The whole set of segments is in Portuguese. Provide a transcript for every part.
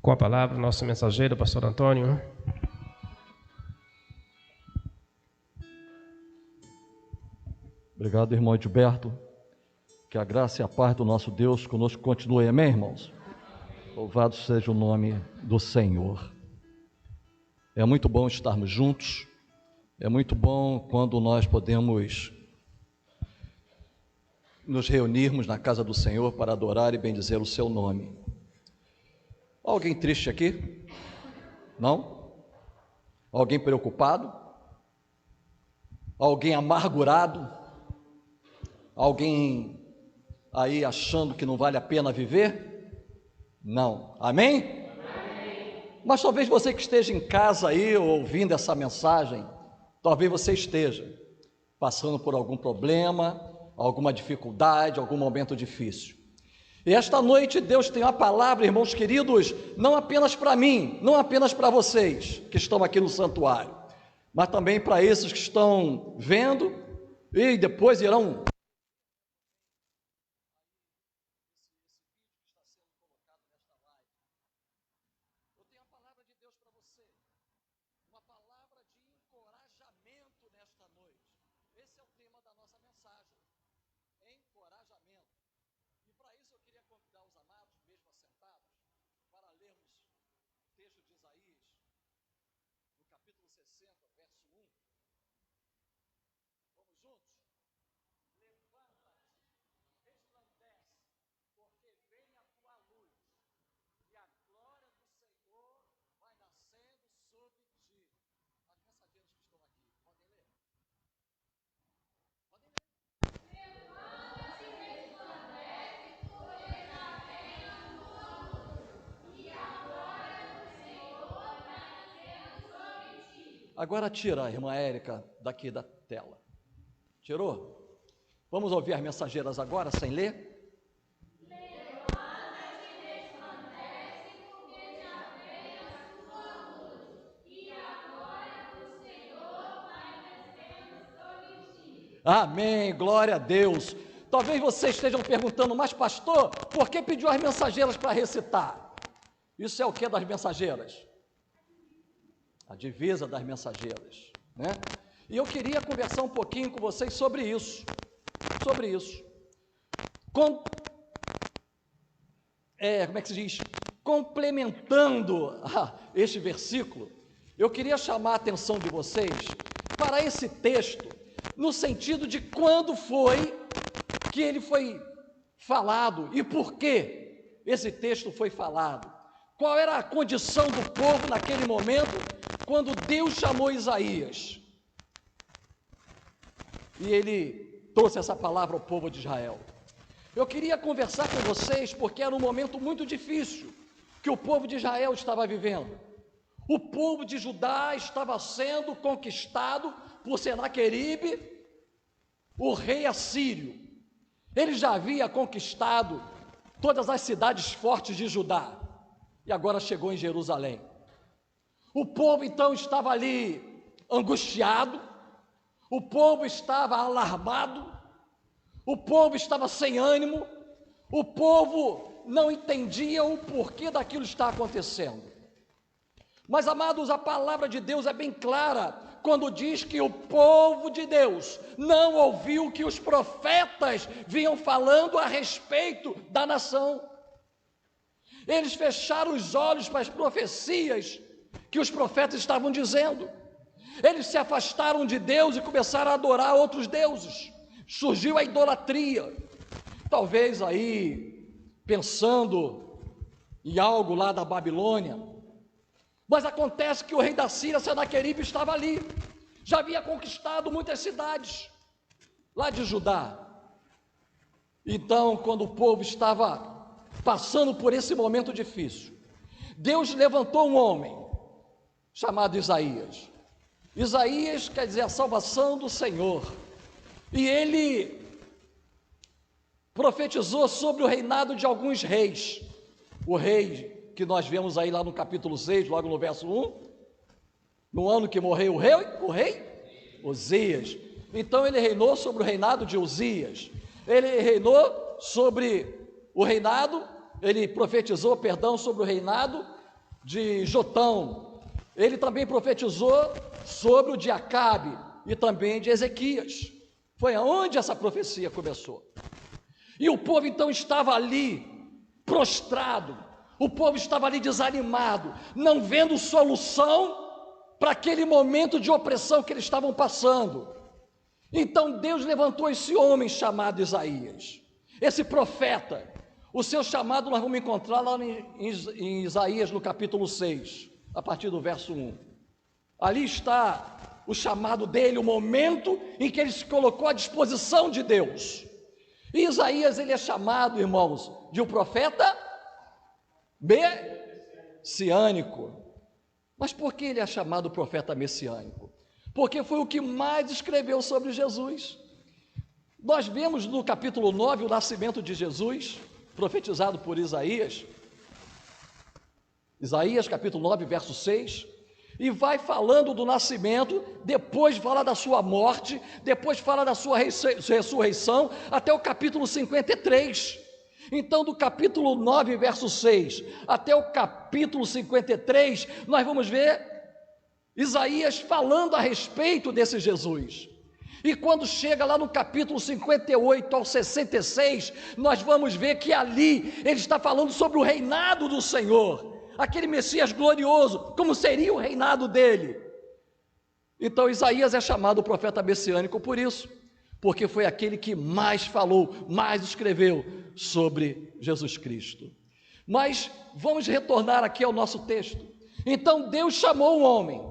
Com a palavra, nosso mensageiro, pastor Antônio. Obrigado, irmão Edilberto. Que a graça e a paz do nosso Deus conosco continue, amém, irmãos? Louvado seja o nome do Senhor. É muito bom estarmos juntos, é muito bom quando nós podemos nos reunirmos na casa do Senhor para adorar e bendizer o seu nome. Alguém triste aqui? Não? Alguém preocupado? Alguém amargurado? Alguém aí achando que não vale a pena viver? Não. Amém? Amém. Mas talvez você que esteja em casa aí ouvindo essa mensagem, talvez você esteja passando por algum problema, alguma dificuldade, algum momento difícil. E esta noite Deus tem uma palavra, irmãos queridos, não apenas para mim, não apenas para vocês que estão aqui no santuário, mas também para esses que estão vendo e depois irão Agora tira a irmã Érica daqui da tela. Tirou? Vamos ouvir as mensageiras agora, sem ler? Levanta-te, resplandece, porque já vem a sua luz, e a glória do Senhor vai nascendo sobre ti. Amém, glória a Deus. Talvez vocês estejam perguntando, mas pastor, por que pediu as mensageiras para recitar? Isso é o que das mensageiras? A divisa das mensageiras, né? E eu queria conversar um pouquinho com vocês sobre isso, como é que se diz? Complementando este versículo, eu queria chamar a atenção de vocês para esse texto, no sentido de quando foi que ele foi falado e por que esse texto foi falado. Qual era a condição do povo naquele momento, quando Deus chamou Isaías? E ele trouxe essa palavra ao povo de Israel. Eu queria conversar com vocês, porque era um momento muito difícil que o povo de Israel estava vivendo. O povo de Judá estava sendo conquistado por Senaqueribe, o rei assírio. Ele já havia conquistado todas as cidades fortes de Judá, e agora chegou em Jerusalém. O povo então estava ali angustiado, o povo estava alarmado, o povo estava sem ânimo, o povo não entendia o porquê daquilo estar acontecendo. Mas, amados, a palavra de Deus é bem clara quando diz que o povo de Deus não ouviu o que os profetas vinham falando a respeito da nação. Eles fecharam os olhos para as profecias que os profetas estavam dizendo. Eles se afastaram de Deus e começaram a adorar outros deuses. Surgiu a idolatria. Talvez aí pensando em algo lá da Babilônia. Mas acontece que o rei da Síria, Senaqueribe, estava ali. Já havia conquistado muitas cidades lá de Judá. Então, quando o povo estava passando por esse momento difícil, Deus levantou um homem chamado Isaías. Isaías quer dizer a salvação do Senhor. E ele profetizou sobre o reinado de alguns reis. O rei que nós vemos aí lá no capítulo 6, logo no verso 1, no ano que morreu o rei Uzias. Então ele reinou sobre o reinado de Uzias. Ele reinou sobre o reinado, ele profetizou, sobre o reinado de Jotão, ele também profetizou sobre o de Acabe e também de Ezequias. Foi aonde essa profecia começou. E o povo então estava ali, prostrado, o povo estava ali desanimado, não vendo solução para aquele momento de opressão que eles estavam passando. Então Deus levantou esse homem chamado Isaías, esse profeta. O seu chamado nós vamos encontrar lá em Isaías no capítulo 6, a partir do verso 1. Ali está o chamado dele, o momento em que ele se colocou à disposição de Deus. E Isaías, ele é chamado, irmãos, de um profeta messiânico. Mas por que ele é chamado profeta messiânico? Porque foi o que mais escreveu sobre Jesus. Nós vemos no capítulo 9 o nascimento de Jesus, profetizado por Isaías. Isaías capítulo 9, verso 6. E vai falando do nascimento, depois fala da sua morte, depois fala da sua ressurreição, até o capítulo 53. Então, do capítulo 9, verso 6, até o capítulo 53, nós vamos ver Isaías falando a respeito desse Jesus. E quando chega lá no capítulo 58 ao 66, nós vamos ver que ali ele está falando sobre o reinado do Senhor, aquele Messias glorioso, como seria o reinado dele. Então Isaías é chamado profeta messiânico por isso, porque foi aquele que mais falou, mais escreveu sobre Jesus Cristo. Mas vamos retornar aqui ao nosso texto. Então Deus chamou o homem,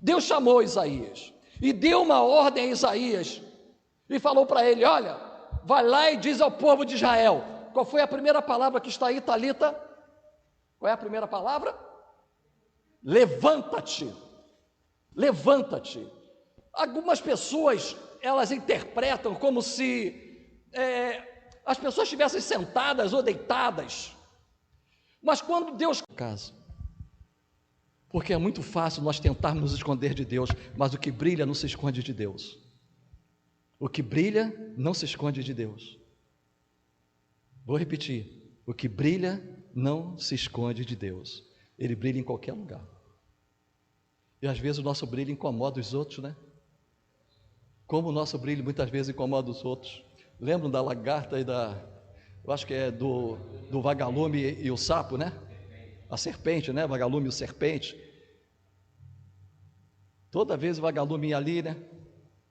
Deus chamou Isaías, e deu uma ordem a Isaías, e falou para ele: olha, vai lá e diz ao povo de Israel. Qual foi a primeira palavra que está aí, Talita? Qual é a primeira palavra? Levanta-te. Levanta-te. Algumas pessoas, elas interpretam como se as pessoas estivessem sentadas ou deitadas. Mas quando Deus... Porque é muito fácil nós tentarmos nos esconder de Deus, mas o que brilha não se esconde de Deus. O que brilha não se esconde de Deus. Vou repetir. O que brilha não se esconde de Deus. Ele brilha em qualquer lugar. E às vezes o nosso brilho incomoda os outros, né? Como o nosso brilho muitas vezes incomoda os outros. Lembram da lagarta e eu acho que é do vagalume e o sapo, né? A serpente, né? Vagalume e o serpente. Toda vez o vagalume ia ali, né?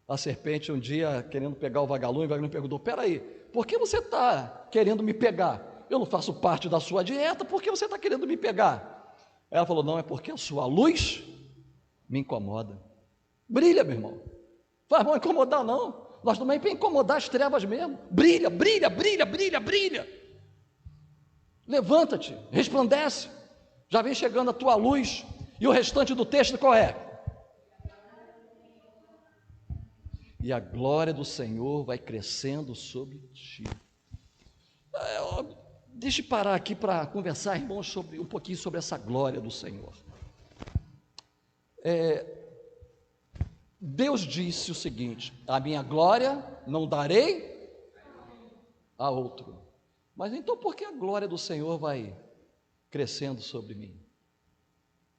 A serpente um dia querendo pegar o vagalume perguntou: peraí, por que você está querendo me pegar? Eu não faço parte da sua dieta, por que você está querendo me pegar? Ela falou: não, é porque a sua luz me incomoda. Brilha, meu irmão. Faz mal incomodar, não. Nós também para incomodar as trevas mesmo. Brilha, brilha, brilha, brilha, brilha. Levanta-te, resplandece. Já vem chegando a tua luz. E o restante do texto qual é? E a glória do Senhor vai crescendo sobre ti. Deixa eu parar aqui para conversar, irmãos, um pouquinho sobre essa glória do Senhor. Deus disse o seguinte: a minha glória não darei a outro. Mas então por que a glória do Senhor vai crescendo sobre mim?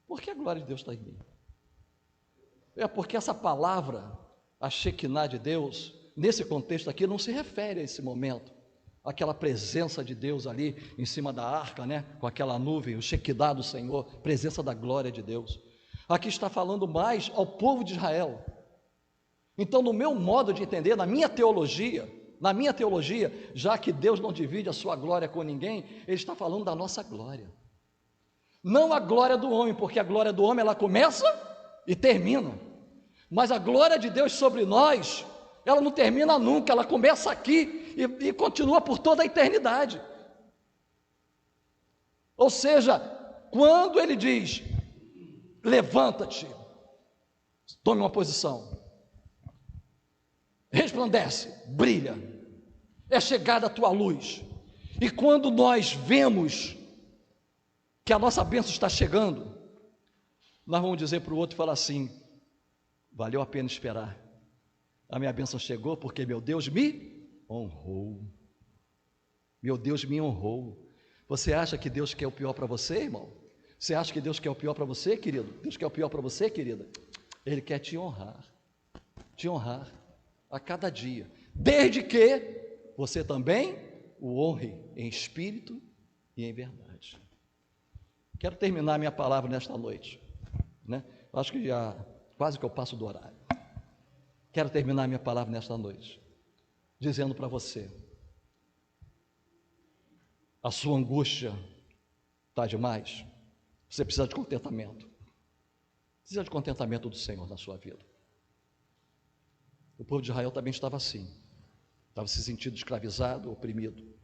Por que a glória de Deus está em mim? É porque essa palavra, a Shekinah de Deus, nesse contexto aqui, não se refere a esse momento, aquela presença de Deus ali em cima da arca, né? Com aquela nuvem, o Shekinah do Senhor, presença da glória de Deus. Aqui está falando mais ao povo de Israel. Então, no meu modo de entender, na minha teologia, já que Deus não divide a sua glória com ninguém, Ele está falando da nossa glória. Não a glória do homem, porque a glória do homem ela começa e termina. Mas a glória de Deus sobre nós, ela não termina nunca, ela começa aqui e continua por toda a eternidade. Ou seja, quando Ele diz: levanta-te, tome uma posição, resplandece, brilha, é chegada a tua luz. E quando nós vemos que a nossa bênção está chegando, nós vamos dizer para o outro e falar assim: valeu a pena esperar, a minha bênção chegou porque meu Deus me honrou. Meu Deus me honrou. Você acha que Deus quer o pior para você, irmão? Você acha que Deus quer o pior para você, querido? Deus quer o pior para você, querida? Ele quer te honrar a cada dia, desde que você também o honre em espírito e em verdade. Quero terminar minha palavra nesta noite, né? Acho que já quase que eu passo do horário. Quero terminar minha palavra nesta noite dizendo para você: a sua angústia está demais. Você precisa de contentamento. Precisa de contentamento do Senhor na sua vida. O povo de Israel também estava assim. Estava se sentindo escravizado, oprimido.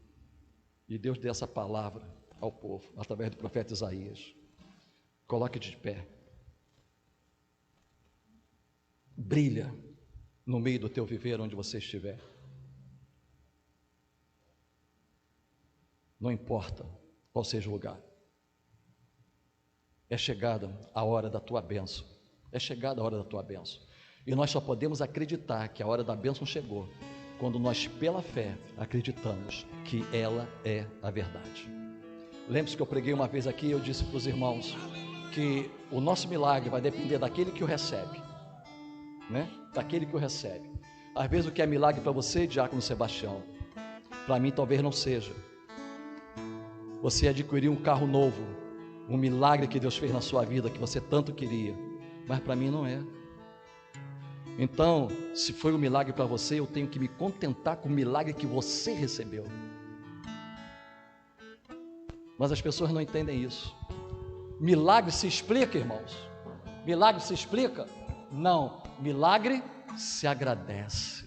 E Deus deu essa palavra ao povo, através do profeta Isaías. Coloque-te de pé. Brilha no meio do teu viver, onde você estiver. Não importa qual seja o lugar. É chegada a hora da tua bênção. É chegada a hora da tua bênção. E nós só podemos acreditar que a hora da bênção chegou quando nós, pela fé, acreditamos que ela é a verdade. Lembre-se que eu preguei uma vez aqui, eu disse para os irmãos que o nosso milagre vai depender daquele que o recebe, né? Daquele que o recebe. Às vezes o que é milagre para você, Diácono Sebastião, para mim talvez não seja. Você adquiriu um carro novo, um milagre que Deus fez na sua vida, que você tanto queria, mas para mim não é. Então, se foi um milagre para você, eu tenho que me contentar com o milagre que você recebeu. Mas as pessoas não entendem isso. Milagre se explica, irmãos? Milagre se explica? Não, milagre se agradece.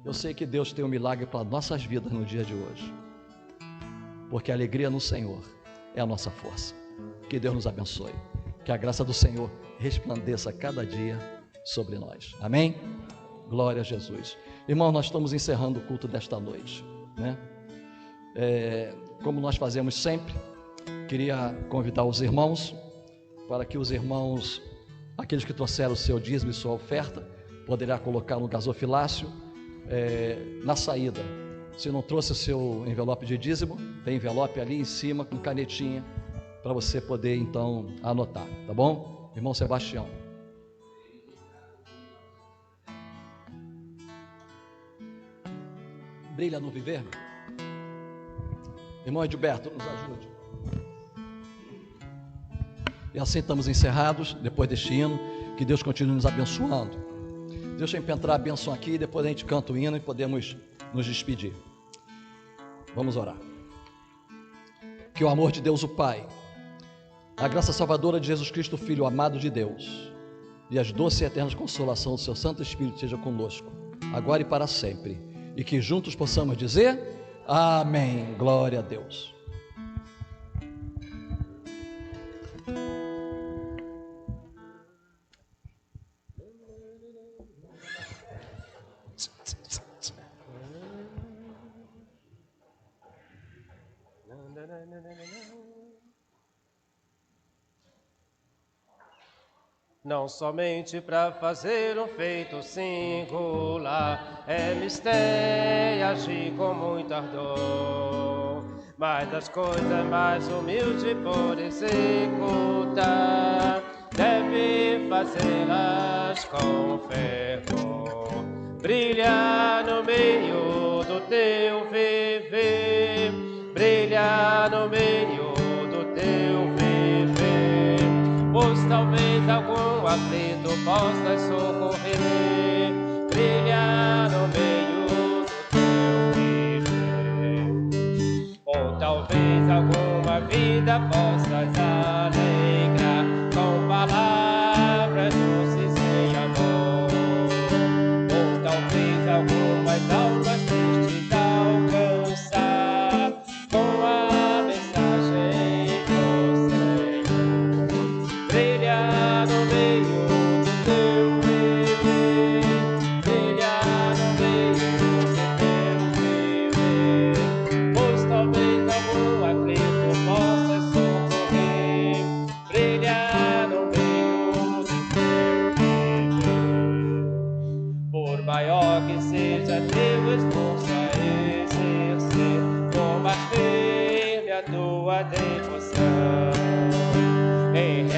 Eu sei que Deus tem um milagre para nossas vidas no dia de hoje, porque a alegria no Senhor é a nossa força. Que Deus nos abençoe, que a graça do Senhor resplandeça cada dia sobre nós. Amém? Glória a Jesus. Irmãos, nós estamos encerrando o culto desta noite, né? Como nós fazemos sempre, queria convidar os irmãos para que os irmãos, aqueles que trouxeram o seu dízimo e sua oferta, poderá colocar no gasofilácio na saída. Se não trouxe o seu envelope de dízimo, tem envelope ali em cima com canetinha para você poder então anotar, tá bom? Irmão Sebastião. Brilha no viver. Irmão Edilberto, nos ajude. E assim estamos encerrados, depois deste hino. Que Deus continue nos abençoando. Deixa eu entrar a bênção aqui, depois a gente canta o hino e podemos nos despedir. Vamos orar. Que o amor de Deus, o Pai, a graça salvadora de Jesus Cristo, o Filho amado de Deus, e as doces e eternas consolações do seu Santo Espírito seja conosco, agora e para sempre. E que juntos possamos dizer: amém. Glória a Deus. Não somente para fazer um feito singular, é mistério agir com muito ardor, mas das coisas mais humildes por executar, deve fazê-las com fervor. Brilha no meio do teu viver, brilha no meio do teu viver, pois talvez algum aflito possa socorrer. Brilha no meio do teu viver, ou talvez alguma vida possas alegrar com palavras doces em amor, ou talvez algumas almas tristes alcançar com a mensagem do Senhor. Brilha no meio do teu viver, brilha no meio do teu viver, pois talvez algum aflito possa socorrer. em